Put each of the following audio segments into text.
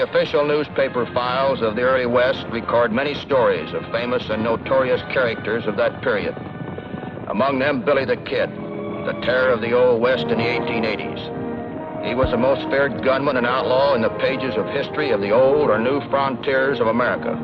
The official newspaper files of the early West record many stories of famous and notorious characters of that period. Among them, Billy the Kid, the terror of the Old West in the 1880s. He was the most feared gunman and outlaw in the pages of history of the old or new frontiers of America.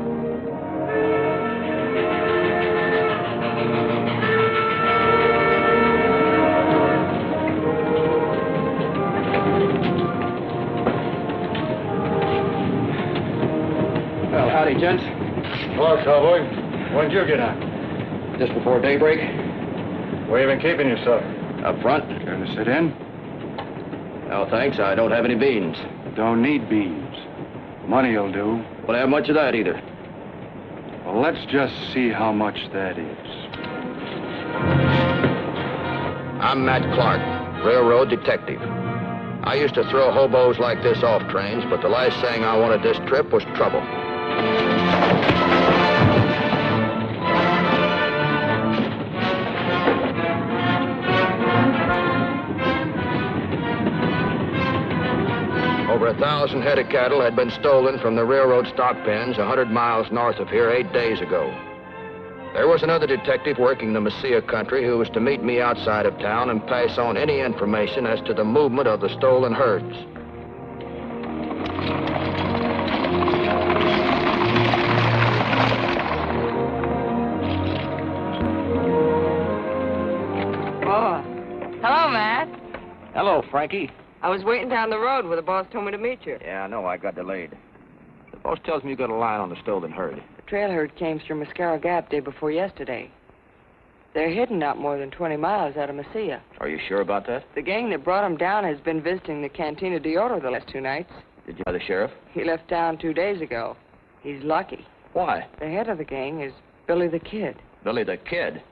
Well, howdy, gents. Hello, cowboy. When'd you get on? Just before daybreak. Where you been keeping yourself? Up front. Care to sit in? No, thanks. I don't have any beans. Don't need beans. Money'll do. Don't have much of that either. Well, let's just see how much that is. I'm Matt Clark, railroad detective. I used to throw hobos like this off trains, but the last thing I wanted this trip was trouble. Over 1,000 head of cattle had been stolen from the railroad stock pens 100 miles north of here 8 days ago. There was another detective working the Mesilla country who was to meet me outside of town and pass on any information as to the movement of the stolen herds. Oh, hello, Matt. Hello, Frankie. I was waiting down the road where the boss told me to meet you. Yeah, I know. I got delayed. The boss tells me you got a line on the stolen herd. The trail herd came through Mascaro Gap day before yesterday. They're hidden not more than 20 miles out of Mesilla. Are you sure about that? The gang that brought them down has been visiting the Cantina de Oro the last 2 nights. Did you know the sheriff? He left town 2 days ago. He's lucky. Why? The head of the gang is Billy the Kid. Billy the Kid?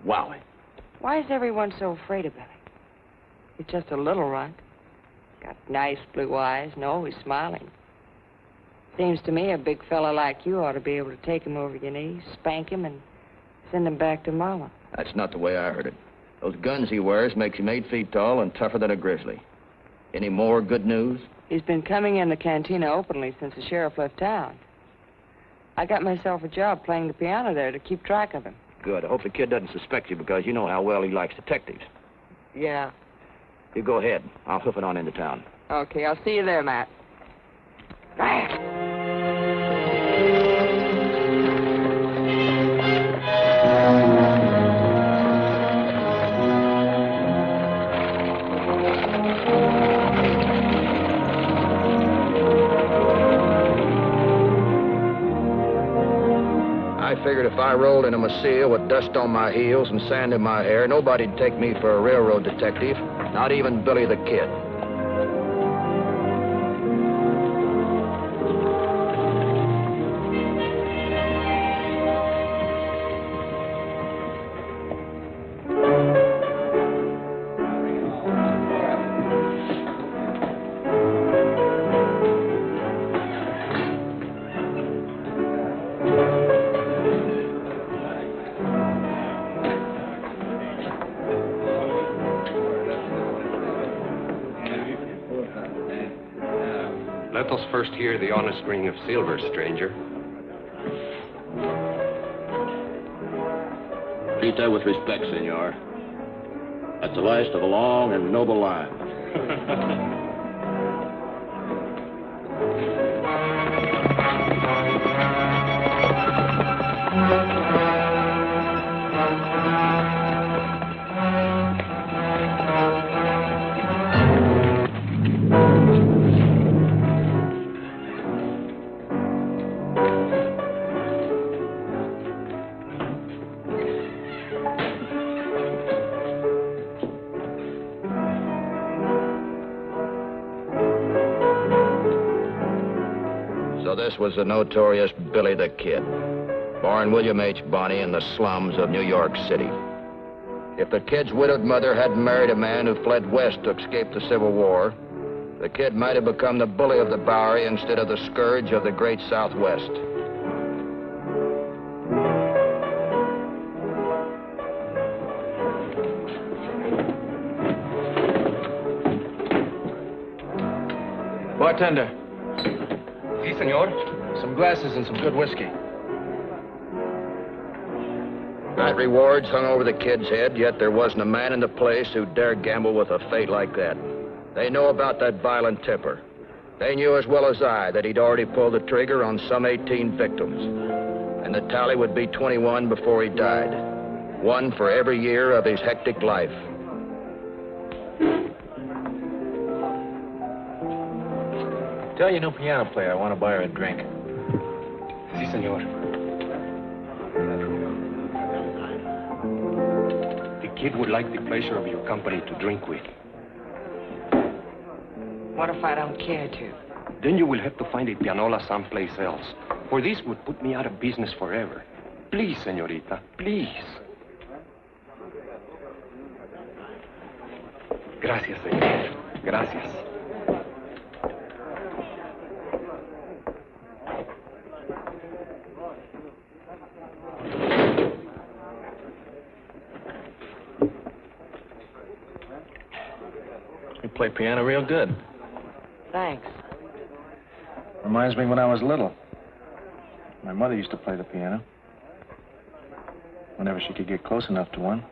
Wow. Why is everyone so afraid of Billy? He's just a little runt. Got nice blue eyes and always smiling. Seems to me a big fella like you ought to be able to take him over your knees, spank him, and send him back to Mama. That's not the way I heard it. Those guns he wears makes him 8 feet tall and tougher than a grizzly. Any more good news? He's been coming in the cantina openly since the sheriff left town. I got myself a job playing the piano there to keep track of him. Good. I hope the kid doesn't suspect you because you know how well he likes detectives. Yeah. You go ahead. I'll hoof it on into town. Okay, I'll see you there, Matt. I figured if I rolled into Mesilla with dust on my heels and sand in my hair, nobody'd take me for a railroad detective, not even Billy the Kid. Let us first hear the honest ring of silver, stranger. Treat that with respect, senor. That's the last of a long and noble line. So this was the notorious Billy the Kid, born William H. Bonney in the slums of New York City. If the Kid's widowed mother hadn't married a man who fled west to escape the Civil War, the Kid might have become the bully of the Bowery instead of the scourge of the great Southwest. Bartender. Si, senor. Some glasses and some good whiskey. Night rewards hung over the kid's head, yet there wasn't a man in the place who dared gamble with a fate like that. They know about that violent temper. They knew as well as I that he'd already pulled the trigger on some 18 victims. And the tally would be 21 before he died. One for every year of his hectic life. Tell your new piano player I want to buy her a drink. Si, senor. The kid would like the pleasure of your company to drink with. What if I don't care to? Then you will have to find a pianola someplace else, for this would put me out of business forever. Please, señorita, please. Gracias, señor. Gracias. You play piano real good. Thanks. Reminds me when I was little. My mother used to play the piano. Whenever she could get close enough to one.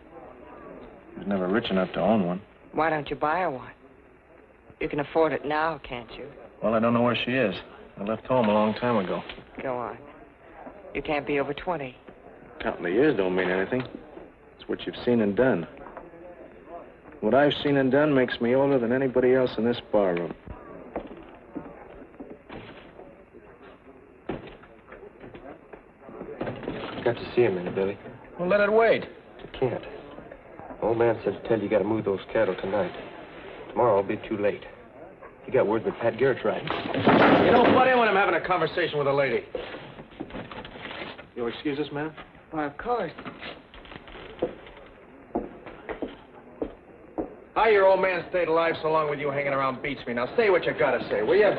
She was never rich enough to own one. Why don't you buy her one? You can afford it now, can't you? Well, I don't know where she is. I left home a long time ago. Go on. You can't be over 20. Counting the years don't mean anything. It's what you've seen and done. What I've seen and done makes me older than anybody else in this barroom. Got to see him in, Billy. Well, let it wait. You can't. Old man said to tell you got to move those cattle tonight. Tomorrow will be too late. He got word that Pat Garrett's riding. You don't butt in when I'm having a conversation with a lady. You'll excuse us, ma'am? Why, of course. How your old man stayed alive so long with you hanging around beats me. Now, say what you gotta say, will you?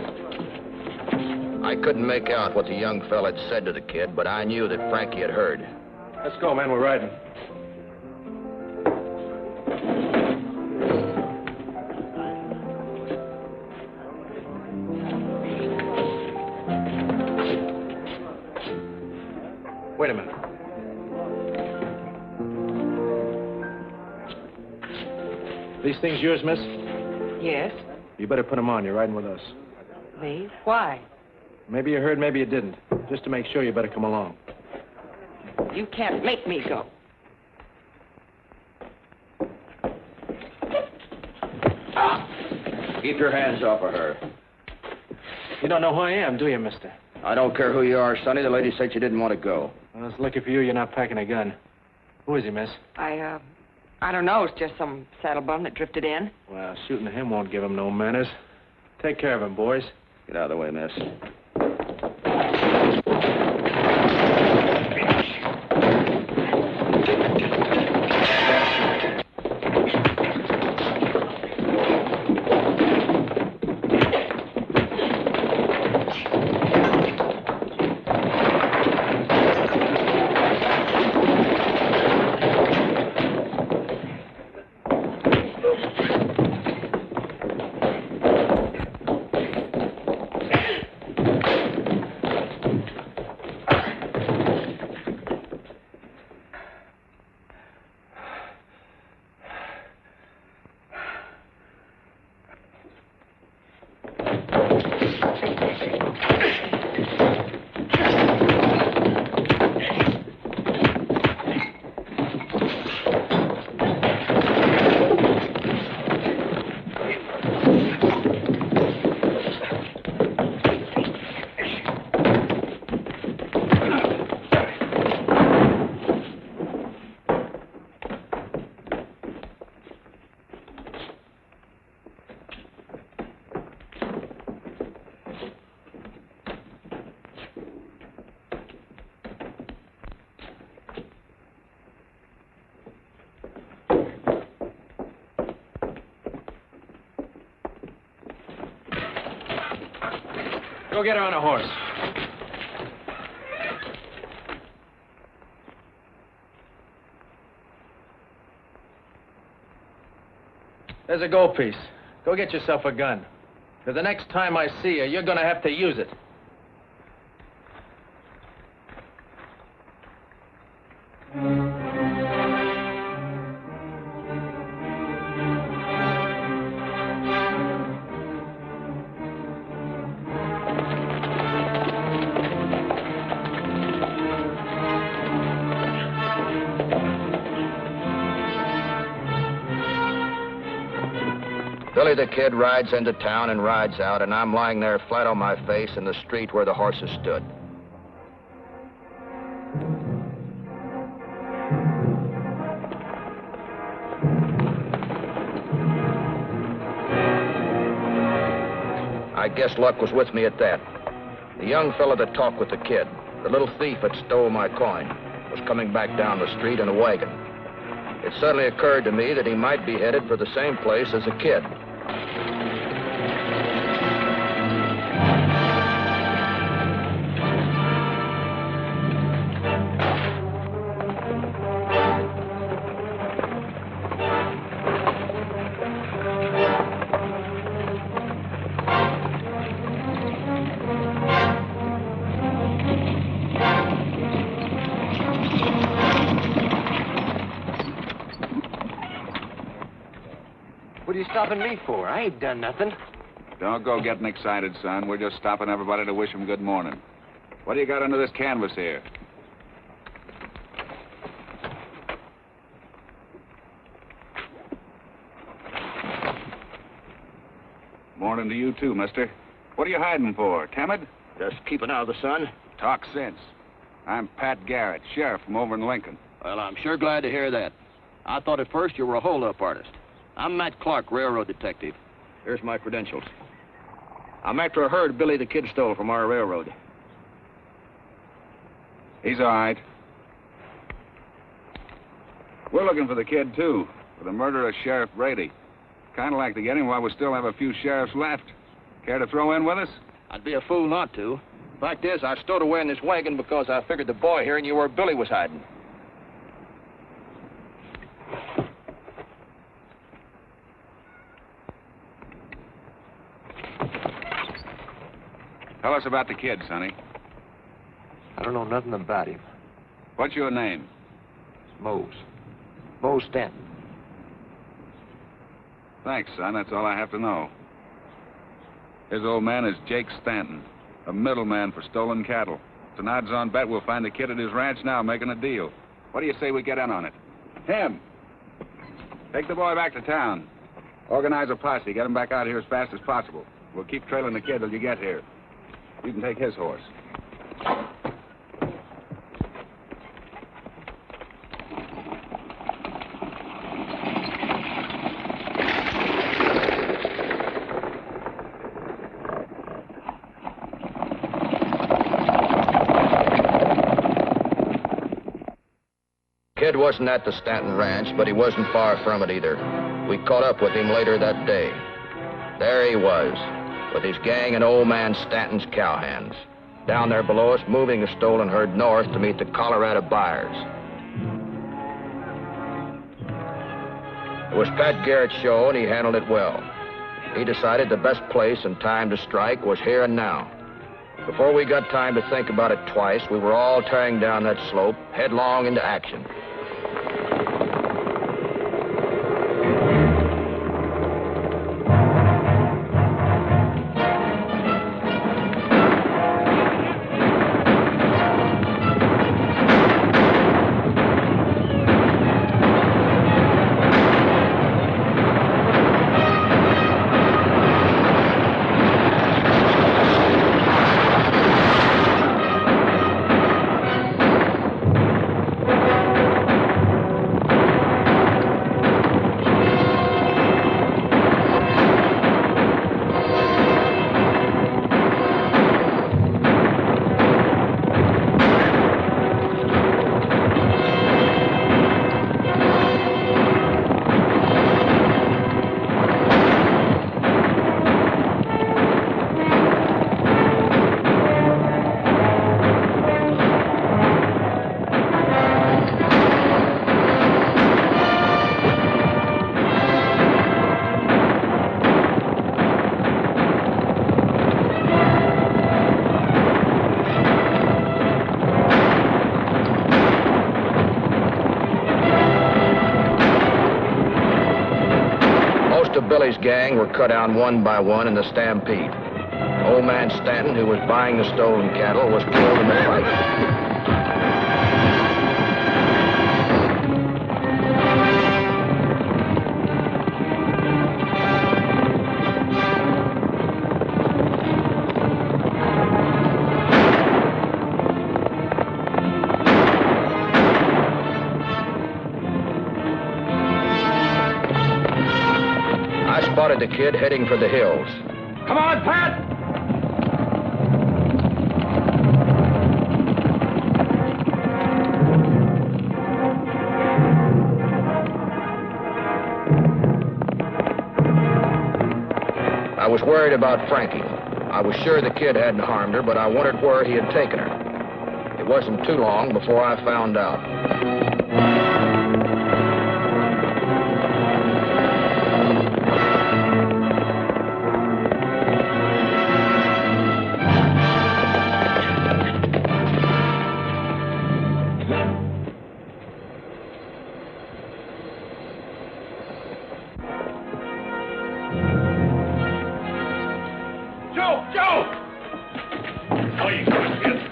I couldn't make out what the young fella had said to the kid, but I knew that Frankie had heard. Let's go, man. We're riding. Wait a minute. These things yours, miss? Yes? You better put them on. You're riding with us. Me? Why? Maybe you heard, maybe you didn't. Just to make sure, you better come along. You can't make me go. Keep your hands off of her. You don't know who I am, do you, mister? I don't care who you are, Sonny. The lady said you didn't want to go. Well, it's lucky for you you're not packing a gun. Who is he, miss? I don't know. It's just some saddle bum that drifted in. Well, shooting at him won't give him no manners. Take care of him, boys. Get out of the way, miss. Go get her on a horse. There's a gold piece. Go get yourself a gun. For the next time I see you, you're gonna have to use it. Billy the Kid rides into town and rides out, and I'm lying there flat on my face in the street where the horses stood. I guess luck was with me at that. The young fella that talked with the kid, the little thief that stole my coin, was coming back down the street in a wagon. It suddenly occurred to me that he might be headed for the same place as the kid. What are you stopping me for? I ain't done nothing. Don't go getting excited, son. We're just stopping everybody to wish them good morning. What do you got under this canvas here? Morning to you, too, mister. What are you hiding for? Timid? Just keeping out of the sun. Talk sense. I'm Pat Garrett, sheriff from over in Lincoln. Well, I'm sure glad to hear that. I thought at first you were a hold-up artist. I'm Matt Clark, railroad detective. Here's my credentials. I'm after a herd Billy the Kid stole from our railroad. He's all right. We're looking for the kid, too, for the murder of Sheriff Brady. Kind of like to get him while we still have a few sheriffs left. Care to throw in with us? I'd be a fool not to. Fact is, I stowed away in this wagon because I figured the boy here knew where Billy was hiding. Tell us about the kid, Sonny. I don't know nothing about him. What's your name? Mose. Mose Stanton. Thanks, son. That's all I have to know. His old man is Jake Stanton, a middleman for stolen cattle. It's an odds-on bet we'll find the kid at his ranch now making a deal. What do you say we get in on it? Him. Take the boy back to town. Organize a posse. Get him back out here as fast as possible. We'll keep trailing the kid till you get here. You can take his horse. Kid wasn't at the Stanton Ranch, but he wasn't far from it either. We caught up with him later that day. There he was, with his gang and old man Stanton's cowhands, down there below us, moving the stolen herd north to meet the Colorado buyers. It was Pat Garrett's show, and he handled it well. He decided the best place and time to strike was here and now. Before we got time to think about it twice, we were all tearing down that slope, headlong into action. Billy's gang were cut down one by one in the stampede. Old man Stanton, who was buying the stolen cattle, was killed in the fight. I spotted the kid heading for the hills. Come on, Pat! I was worried about Frankie. I was sure the kid hadn't harmed her, but I wondered where he had taken her. It wasn't too long before I found out.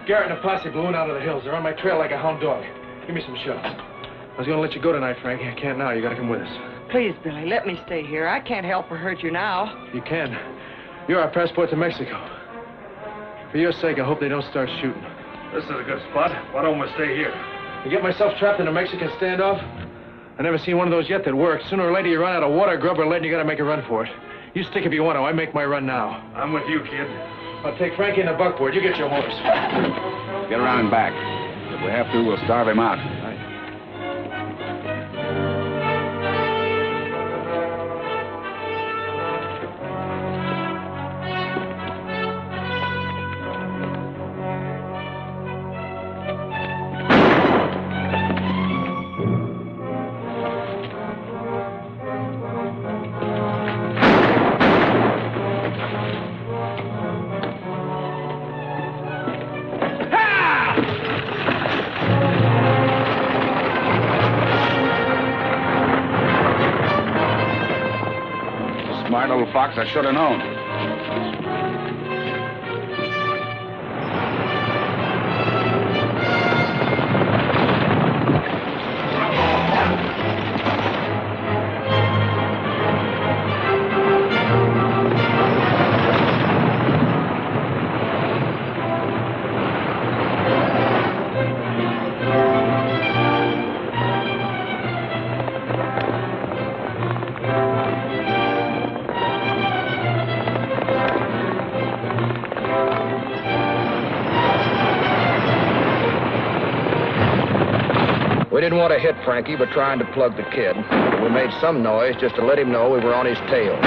Garrett and a posse blew out of the hills. They're on my trail like a hound dog. Give me some shots. I was going to let you go tonight, Frankie. I can't now. You got to come with us. Please, Billy, let me stay here. I can't help or hurt you now. You can. You're our passport to Mexico. For your sake, I hope they don't start shooting. This is a good spot. Why don't we stay here? You get myself trapped in a Mexican standoff? I never seen one of those yet that works. Sooner or later, you run out of water, grub, or lead, and you got to make a run for it. You stick if you want to. I make my run now. I'm with you, kid. I'll take Frankie and the buckboard. You get your horse. Get around and back. If we have to, we'll starve him out. Smart little fox, I should have known. We didn't want to hit Frankie, but trying to plug the kid. We made some noise just to let him know we were on his tail.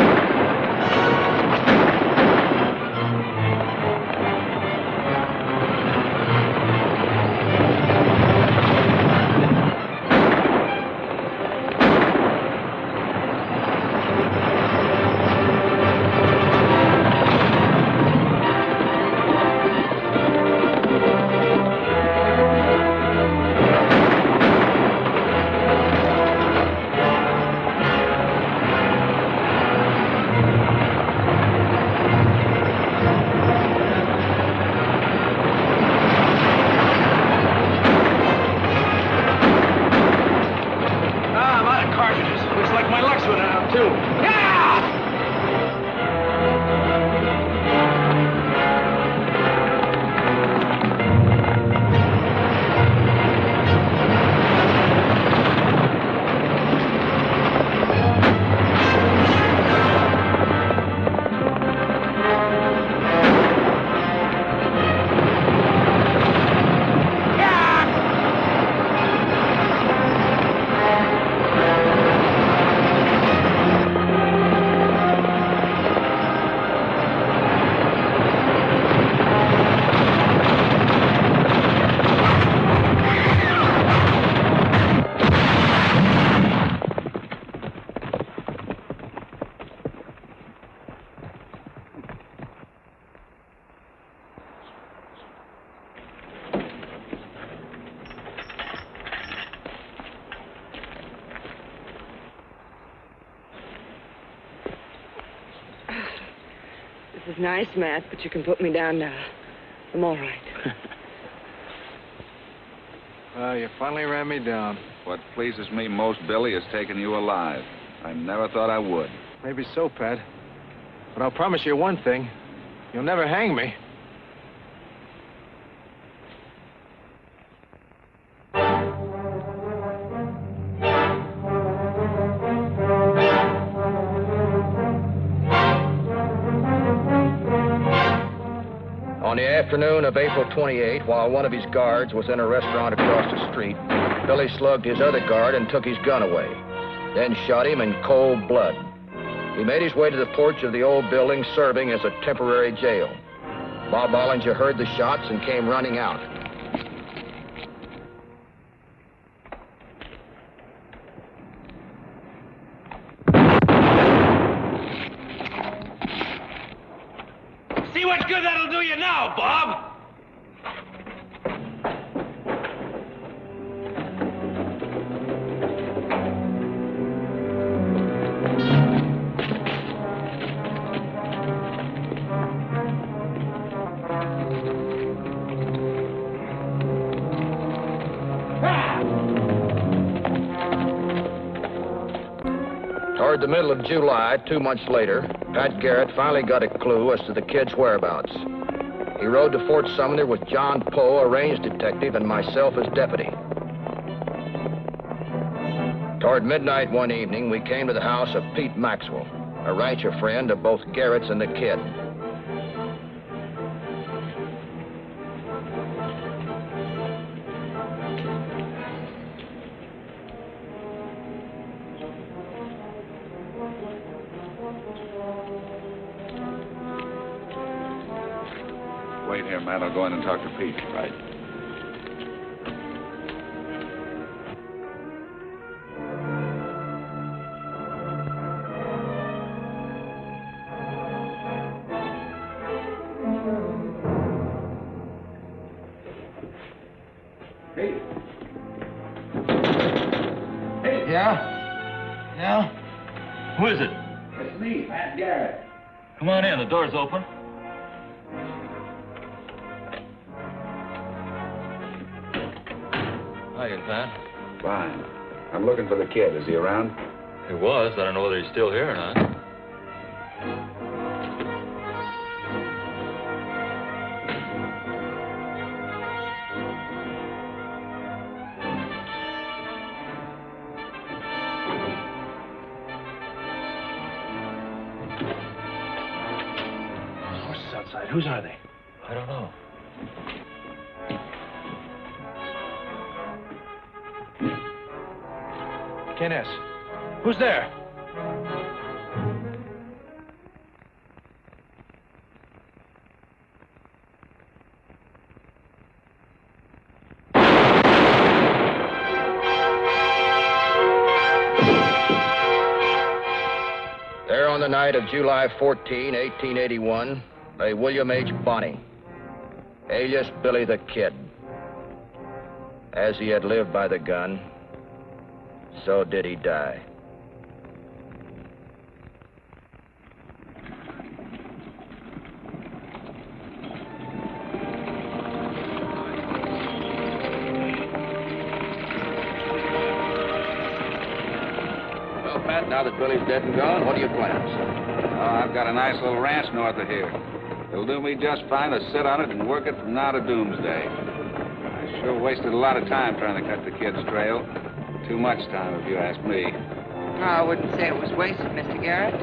This is nice, Matt, but you can put me down now. I'm all right. Well, you finally ran me down. What pleases me most, Billy, is taking you alive. I never thought I would. Maybe so, Pat. But I'll promise you one thing. You'll never hang me. On the afternoon of April 28, while one of his guards was in a restaurant across the street, Billy slugged his other guard and took his gun away, then shot him in cold blood. He made his way to the porch of the old building, serving as a temporary jail. Bob Bollinger heard the shots and came running out. See what good that'll do you now, Bob! Toward the middle of July, 2 months later, Pat Garrett finally got a clue as to the kid's whereabouts. He rode to Fort Sumner with John Poe, a range detective, and myself as deputy. Toward midnight one evening, we came to the house of Pete Maxwell, a rancher friend of both Garrett's and the kid. Wait here, Matt. I'll go in and talk to Pete. Right. Pete. Hey. Yeah? Yeah? Who is it? It's me, Pat Garrett. Come on in. The door's open. Hiya, Pat. Fine. I'm looking for the kid. Is he around? He was. I don't know whether he's still here or not. Horses outside. Whose are they? I don't know. Ken S. Who's there? There on the night of July 14, 1881, lay William H. Bonney, alias Billy the Kid. As he had lived by the gun, so did he die. Well, Pat, now that Billy's dead and gone, what are your plans? Oh, I've got a nice little ranch north of here. It'll do me just fine to sit on it and work it from now to doomsday. I sure wasted a lot of time trying to cut the kid's trail. Too much time, if you ask me. I wouldn't say it was wasted, Mr. Garrett.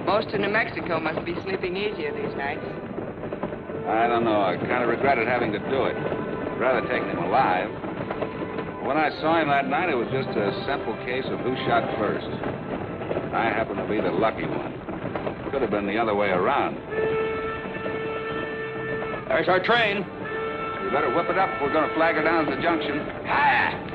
Most of New Mexico must be sleeping easier these nights. I don't know. I kind of regretted having to do it. I'd rather take him alive. When I saw him that night, it was just a simple case of who shot first. I happened to be the lucky one. Could have been the other way around. There's our train. We better whip it up if we're going to flag her down at the junction. Hiya!